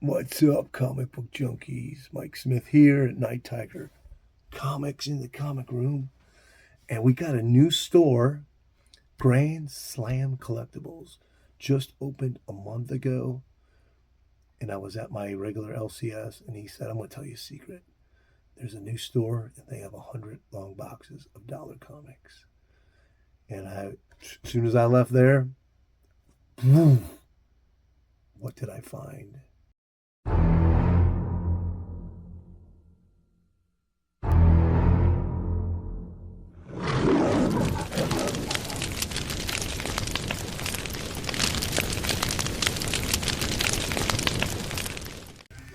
What's up, comic book junkies? Mike Smith here at Night Tiger Comics in the comic room. And we got a new store, Grand Slam Collectibles. Just opened a month ago. And I was at my regular LCS, and he said, I'm going to tell you a secret. There's a new store, and they have 100 long boxes of dollar comics. And as soon as I left there, boom, what did I find?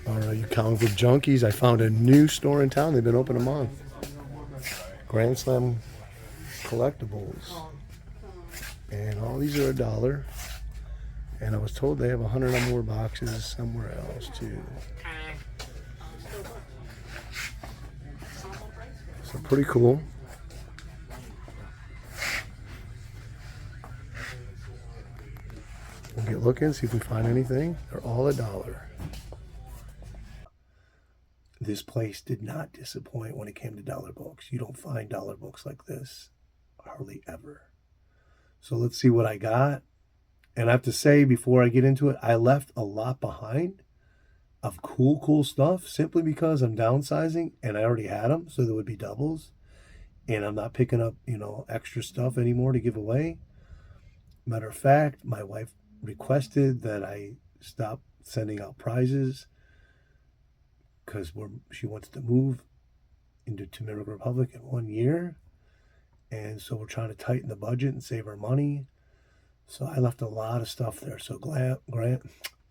All right, you comic book junkies, I found a new store in town. They've been open a month. Grand Slam Collectibles. And all these are $1. And I was told they have 100 or more boxes somewhere else too. So pretty cool. We'll get looking, see if we find anything. They're all $1. This place did not disappoint when it came to dollar books. You don't find dollar books like this hardly ever. So let's see what I got. And I have to say, before I get into it, I left a lot behind of cool stuff simply because I'm downsizing and I already had them, so there would be doubles. And I'm not picking up, extra stuff anymore to give away. Matter of fact, my wife requested that I stop sending out prizes because she wants to move into Dominican Republic in 1 year. And so we're trying to tighten the budget and save our money. So I left a lot of stuff there. So Grand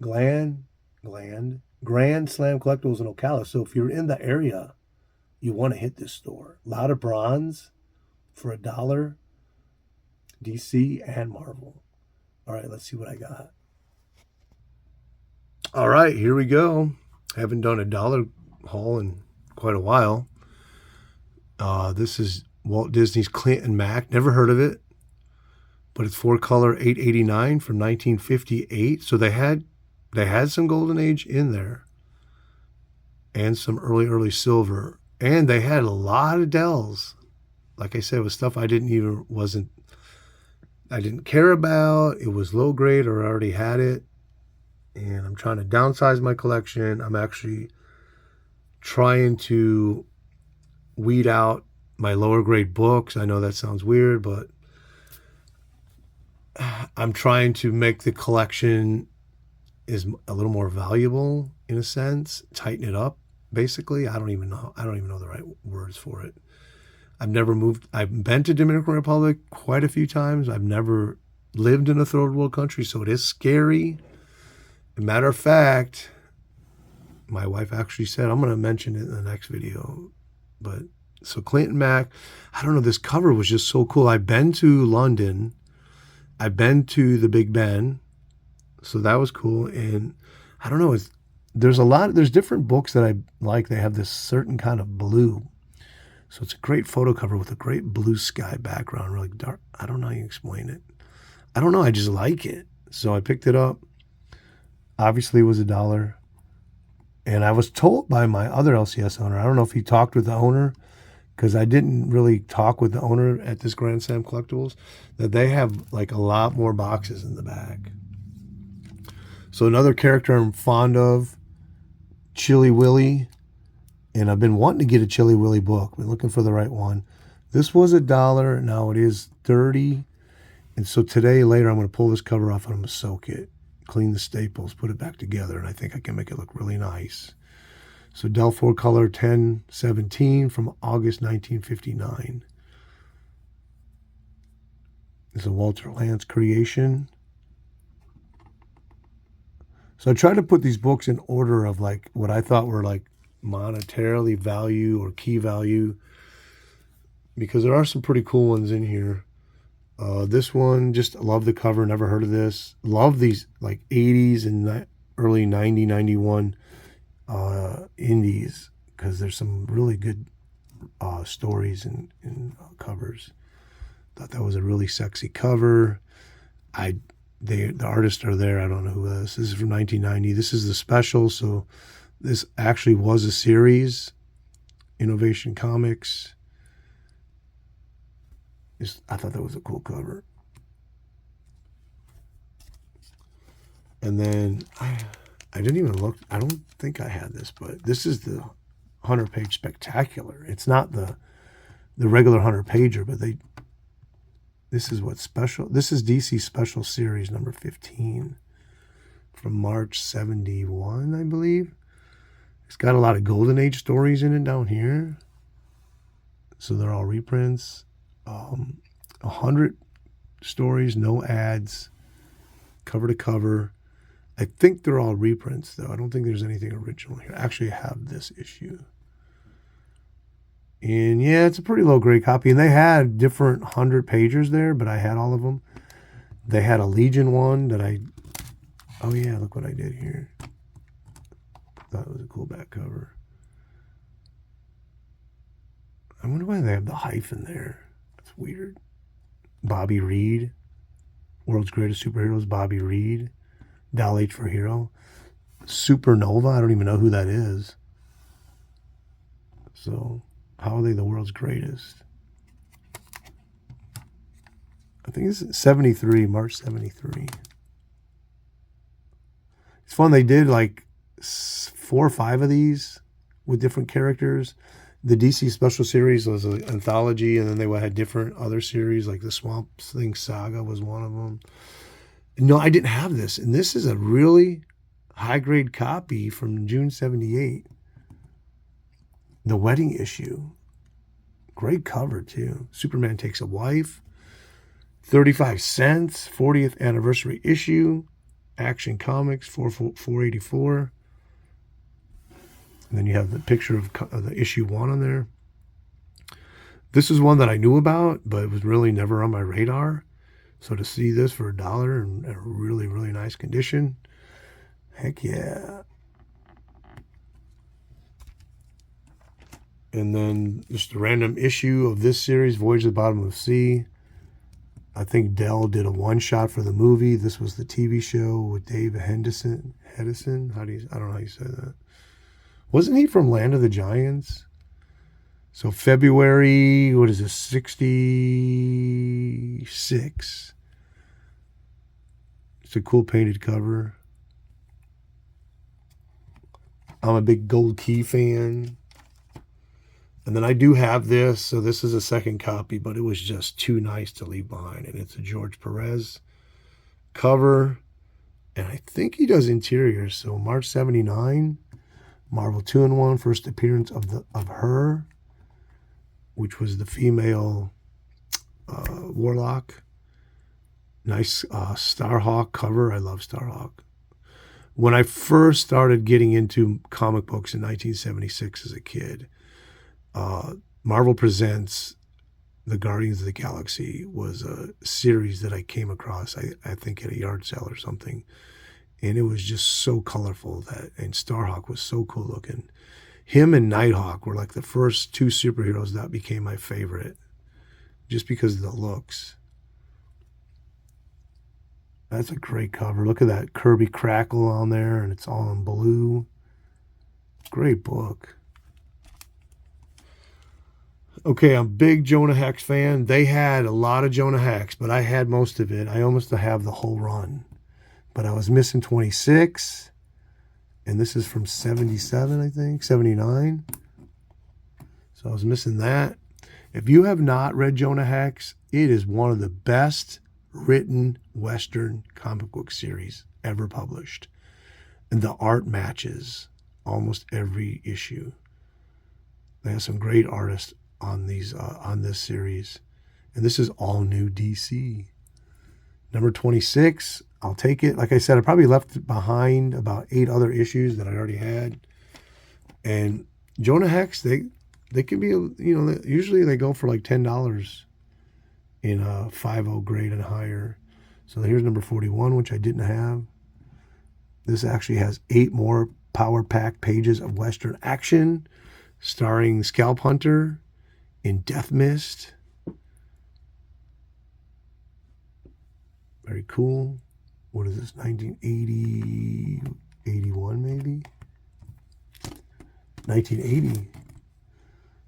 Slam Collectibles in Ocala. So if you're in the area, you want to hit this store. A lot of bronze for $1, DC and Marvel. All right, let's see what I got. All right, here we go. I haven't done a dollar haul in quite a while. This is Walt Disney's Clint and Mac. Never heard of it, but it's 4-color, $8.89 from 1958. So they had some Golden Age in there, and some early silver, and they had a lot of Dells. Like I said, it was stuff I didn't care about. It was low grade, or I already had it. And I'm trying to downsize my collection. I'm actually trying to weed out my lower grade books. I know that sounds weird, but I'm trying to make the collection is a little more valuable in a sense, tighten it up. Basically, I don't even know the right words for it. I've been to Dominican Republic quite a few times. I've never lived in a third world country, so it is scary. Matter of fact, my wife actually said, I'm going to mention it in the next video. But so Clinton Mac, I don't know, this cover was just so cool. I've been to London. I've been to the Big Ben. So that was cool. And I don't know, there's different books that I like. They have this certain kind of blue. So it's a great photo cover with a great blue sky background, really dark. I don't know how you explain it. I don't know. I just like it. So I picked it up. Obviously, it was $1. And I was told by my other LCS owner, I don't know if he talked with the owner, because I didn't really talk with the owner at this Grand Slam Collectibles, that they have like a lot more boxes in the back. So another character I'm fond of, Chilly Willy. And I've been wanting to get a Chilly Willy book. Been looking for the right one. This was $1. Now it is $30. And so later, I'm going to pull this cover off and I'm going to soak it, clean the staples, put it back together, and I think I can make it look really nice. So Dell 4-color 1017 from August 1959. This is a Walter Lantz creation. So I tried to put these books in order of like what I thought were like monetarily value or key value, because there are some pretty cool ones in here. This one, just love the cover, never heard of this. Love these like 80s and early 90, 91 indies, because there's some really good stories and covers. Thought that was a really sexy cover. I the artists are there. I don't know who this is. This is from 1990. This is the special. So this actually was a series. Innovation Comics. I thought that was a cool cover. And then I didn't even look. I don't think I had this, but this is the 100-page spectacular. It's not the regular 100-pager, but this is what's special. This is DC Special Series number 15 from March 71, I believe. It's got a lot of Golden Age stories in it down here. So they're all reprints. 100 stories, no ads, cover to cover. I think they're all reprints, though. I don't think there's anything original here. Actually, I have this issue. And yeah, it's a pretty low grade copy. And they had different 100-pagers there, but I had all of them. They had a Legion one that oh yeah, look what I did here. Thought it was a cool back cover. I wonder why they have the hyphen there. That's weird. Bobby Reed. World's Greatest Superheroes, Bobby Reed. Doll H for Hero. Supernova, I don't even know who that is. So, how are they the world's greatest? I think it's 73, March 73. It's fun. They did like 4 or 5 of these with different characters. The DC Special Series was an anthology, and then they had different other series, like the Swamp Thing Saga was one of them. No, I didn't have this, and this is a really high-grade copy from June 78. The wedding issue. Great cover, too. Superman Takes a Wife. 35 cents. 40th anniversary issue. Action Comics, 484. And then you have the picture of the issue 1 on there. This is one that I knew about, but it was really never on my radar. So to see this for $1 in a really, really nice condition, heck yeah. And then just a random issue of this series, Voyage to the Bottom of the Sea. I think Dell did a one-shot for the movie. This was the TV show with Dave Hedison. I don't know how you say that. Wasn't he from Land of the Giants? So February, what is this, 66. It's a cool painted cover. I'm a big Gold Key fan. And then I do have this, so this is a second copy, but it was just too nice to leave behind. And it's a George Perez cover. And I think he does interiors. So March 79, Marvel 2-in-1, first appearance of her, which was the female Warlock. Nice Starhawk cover. I love Starhawk. When I first started getting into comic books in 1976 as a kid, Marvel Presents The Guardians of the Galaxy was a series that I came across, I think at a yard sale or something. And it was just so colorful, and Starhawk was so cool looking. Him and Nighthawk were like the first 2 superheroes that became my favorite, just because of the looks. That's a great cover. Look at that Kirby Crackle on there, and it's all in blue. Great book. Okay, I'm a big Jonah Hex fan. They had a lot of Jonah Hex, but I had most of it. I almost have the whole run. But I was missing 26. And this is from 77, I think, 79. So I was missing that. If you have not read Jonah Hex, it is one of the best written Western comic book series ever published. And the art matches almost every issue. They have some great artists on this series. And this is all new DC. Number 26, I'll take it. Like I said, I probably left behind about 8 other issues that I already had. And Jonah Hex, they can be, usually they go for like $10 in a 5.0 grade and higher. So here's number 41, which I didn't have. This actually has 8 more power pack pages of Western action, starring Scalp Hunter in Death Mist. Very cool. what is this, 1980, 81 maybe? 1980.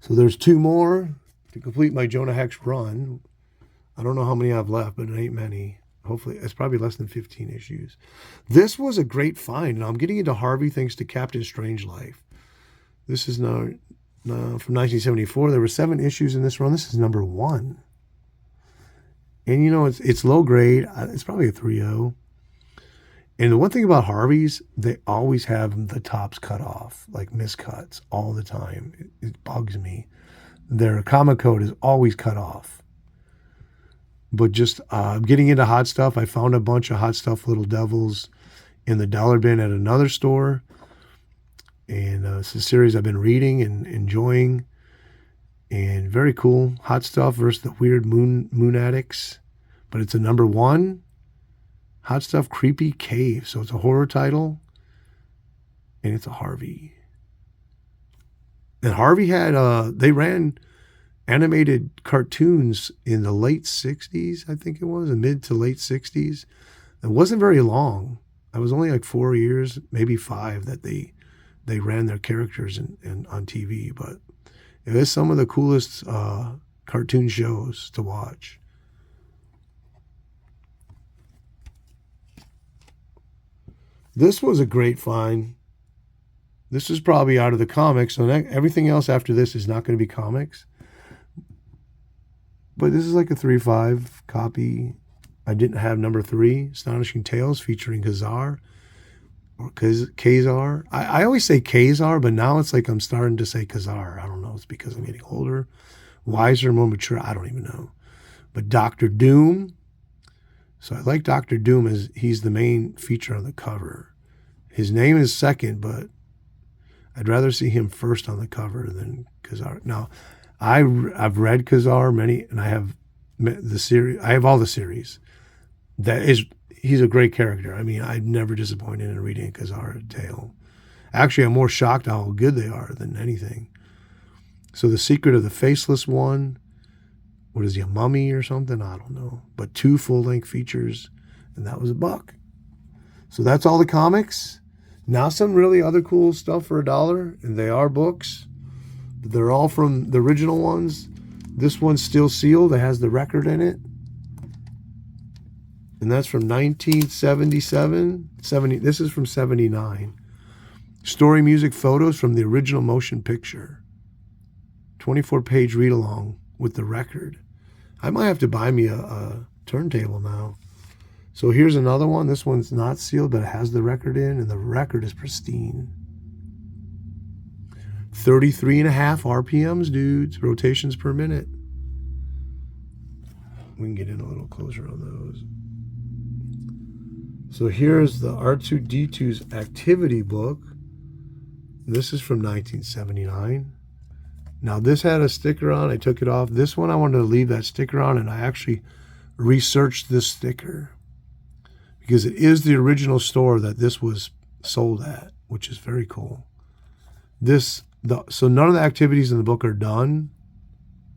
So there's 2 more to complete my Jonah Hex run. I don't know how many I've left, but it ain't many. Hopefully, it's probably less than 15 issues. This was a great find. Now I'm getting into Harvey thanks to Captain Strangelove. This is now from 1974. There were 7 issues in this run. This is number 1. And you know, it's low grade. It's probably a 3.0. And the one thing about Harvey's, they always have the tops cut off, like miscuts all the time. It bugs me. Their comic code is always cut off. But just getting into Hot Stuff, I found a bunch of Hot Stuff Little Devils in the dollar bin at another store. And it's a series I've been reading and enjoying. And very cool. Hot Stuff versus the Weird Moon Addicts. But it's a number 1. Hot Stuff Creepy Cave. So it's a horror title. And it's a Harvey. And Harvey had, they ran animated cartoons in the late 60s, I think it was, the mid to late 60s. It wasn't very long. It was only like 4 years, maybe 5, that they ran their characters on TV. But it is some of the coolest cartoon shows to watch. This was a great find. This is probably out of the comics, so everything else after this is not going to be comics. But this is like a 3.5 copy. I didn't have number 3, Astonishing Tales, featuring Kazar. Or Kazar. I always say Kazar, but now it's like I'm starting to say Kazar. I don't know. It's because I'm getting older, wiser, more mature. I don't even know. But Dr. Doom. So I like Dr. Doom as he's the main feature on the cover. His name is second, but I'd rather see him first on the cover than Kazar. Now, I've read Kazar and I have the series. I have all the series. He's a great character. I mean, I'm never disappointed in reading a Kazar tale. Actually, I'm more shocked how good they are than anything. So The Secret of the Faceless One. What is he, a mummy or something? I don't know. But 2 full-length features, and that was $1. So that's all the comics. Now some really other cool stuff for $1, and they are books. They're all from the original ones. This one's still sealed. It has the record in it. And that's from 1977. This is from 79. Story, music, photos from the original motion picture. 24-page read-along with the record. I might have to buy me a turntable now. So here's another one. This one's not sealed, but it has the record in, and the record is pristine. 33.5 RPMs, dudes. Rotations per minute. We can get in a little closer on those. So here's the R2-D2's activity book. This is from 1979. Now this had a sticker on. I took it off. This one I wanted to leave that sticker on, and I actually researched this sticker because it is the original store that this was sold at, which is very cool. So none of the activities in the book are done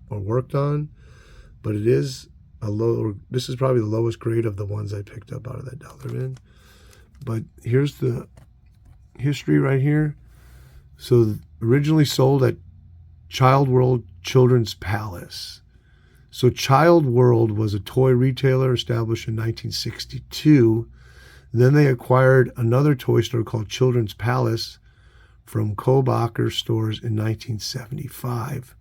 or worked on, but it is this is probably the lowest grade of the ones I picked up out of that dollar bin. But here's the history right here. So originally sold at Child World Children's Palace. So Child World was a toy retailer established in 1962. Then they acquired another toy store called Children's Palace from Kobacher stores in 1975.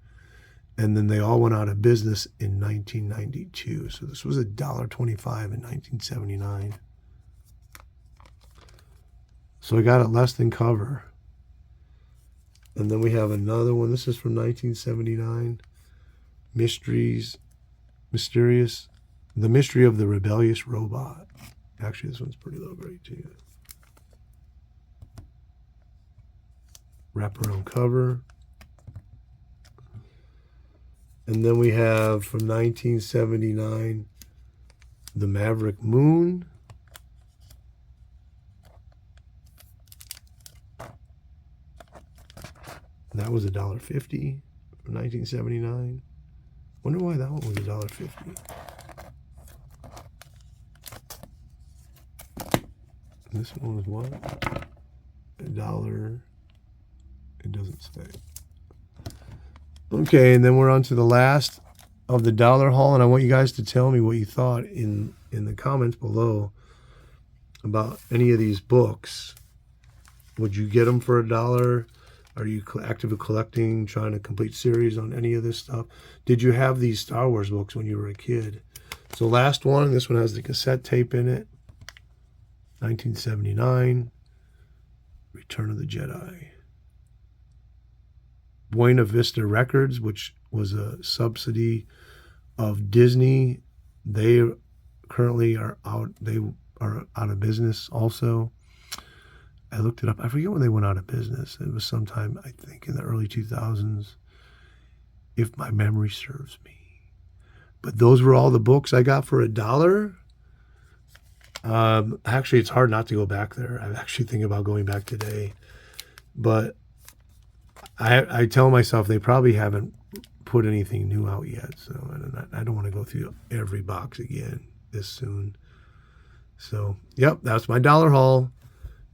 And then they all went out of business in 1992. So this was $1.25 in 1979. So I got it less than cover. And then we have another one. This is from 1979. Mysterious. The Mystery of the Rebellious Robot. Actually, this one's pretty low grade too. Wraparound cover. And then we have from 1979, The Maverick Moon. That was $1.50 from 1979. Wonder why that one was $1.50. This one was what? $1. It doesn't say. Okay, and then we're on to the last of the dollar haul, and I want you guys to tell me what you thought in the comments below about any of these books. Would you get them for $1? Are you actively collecting, trying to complete series on any of this stuff? Did you have these Star Wars books when you were a kid? So last one, this one has the cassette tape in it. 1979, Return of the Jedi. Buena Vista Records, which was a subsidy of Disney. They currently are out. They are out of business also. I looked it up. I forget when they went out of business. It was sometime, I think, in the early 2000s, if my memory serves me. But those were all the books I got for $1. Actually, it's hard not to go back there. I'm actually thinking about going back today. But I tell myself they probably haven't put anything new out yet. So I don't want to go through every box again this soon. So, yep, that's my dollar haul.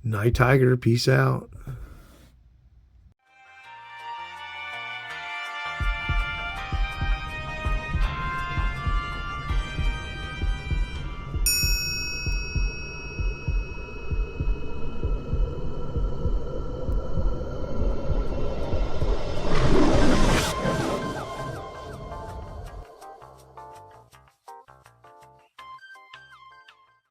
Night Tiger, peace out.